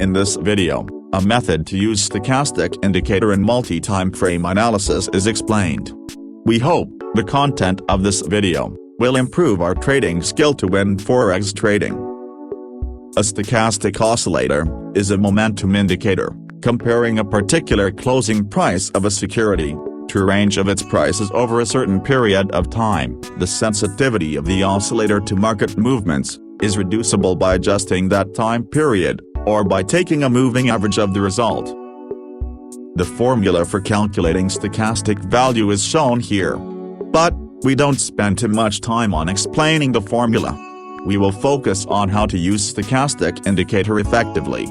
In this video, a method to use stochastic indicator in multi-time frame analysis is explained. We hope the content of this video will improve our trading skill to win Forex trading. A stochastic oscillator is a momentum indicator, comparing a particular closing price of a security to a range of its prices over a certain period of time. The sensitivity of the oscillator to market movements is reducible by adjusting that time period, or by taking a moving average of the result. The formula for calculating stochastic value is shown here. But we don't spend too much time on explaining the formula. We will focus on how to use stochastic indicator effectively.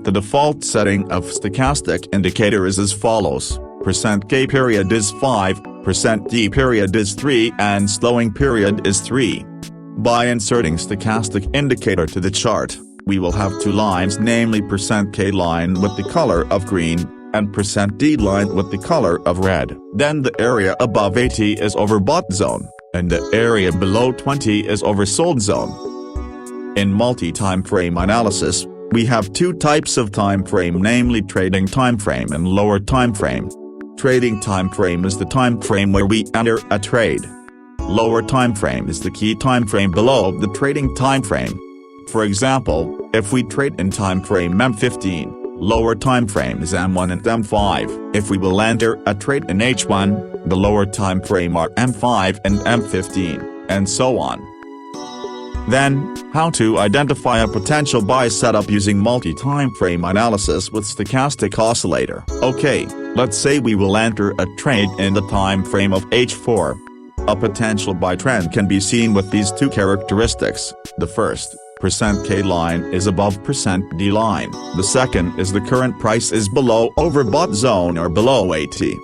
The default setting of stochastic indicator is as follows: %K period is 5, %D period is 3 and slowing period is 3. By inserting stochastic indicator to the chart, we will have two lines, namely %K line with the color of green, and %D line with the color of red. Then the area above 80 is overbought zone, and the area below 20 is oversold zone. In multi-time frame analysis, we have two types of time frame, namely trading time frame and lower time frame. Trading time frame is the time frame where we enter a trade. Lower time frame is the key time frame below the trading time frame. For example, if we trade in time frame M15, lower time frame is M1 and M5. If we will enter a trade in H1, the lower time frame are M5 and M15, and so on. Then, how to identify a potential buy setup using multi-time frame analysis with stochastic oscillator. Okay, let's say we will enter a trade in the time frame of H4. A potential buy trend can be seen with these two characteristics. The first, %K line is above %D line. The second is the current price is below overbought zone or below 80.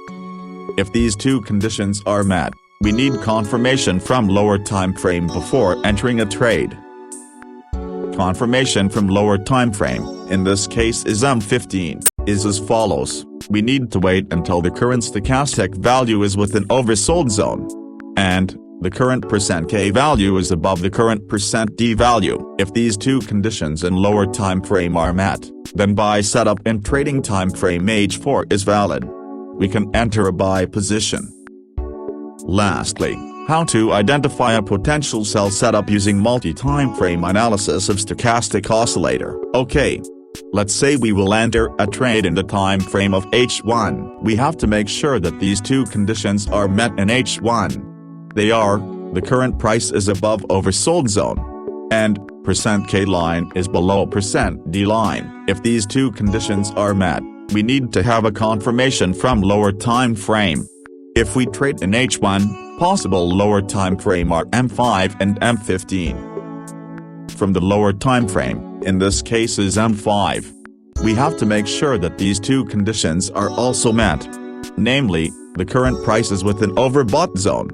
If these two conditions are met, we need confirmation from lower time frame before entering a trade. Confirmation from lower time frame, in this case is M15, is as follows: we need to wait until the current stochastic value is within oversold zone, and the current %K value is above the current %D value. If these two conditions in lower time frame are met, then buy setup in trading time frame H4 is valid. We can enter a buy position. Lastly, how to identify a potential sell setup using multi-time frame analysis of stochastic oscillator. Okay, let's say we will enter a trade in the time frame of H1. We have to make sure that these two conditions are met in H1. They are, the current price is above oversold zone, and %K line is below %D line. If these two conditions are met, we need to have a confirmation from lower time frame. If we trade in H1, possible lower time frame are M5 and M15. From the lower time frame, in this case is M5. We have to make sure that these two conditions are also met. Namely, the current price is within overbought zone,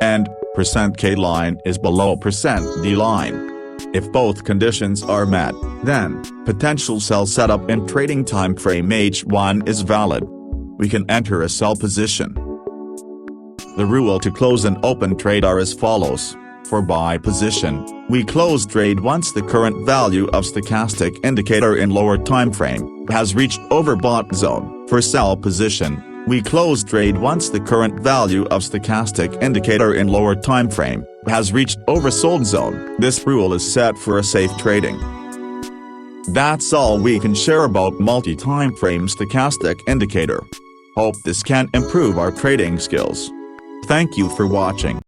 and %K line is below %D line. If both conditions are met, then potential sell setup in trading time frame H1 is valid. We can enter a sell position. The rule to close an open trade are as follows. For buy position, we close trade once the current value of stochastic indicator in lower time frame has reached overbought zone. For sell position, we close trade once the current value of stochastic indicator in lower time frame has reached oversold zone. This rule is set for a safe trading. That's all we can share about multi-time frame stochastic indicator. Hope this can improve our trading skills. Thank you for watching.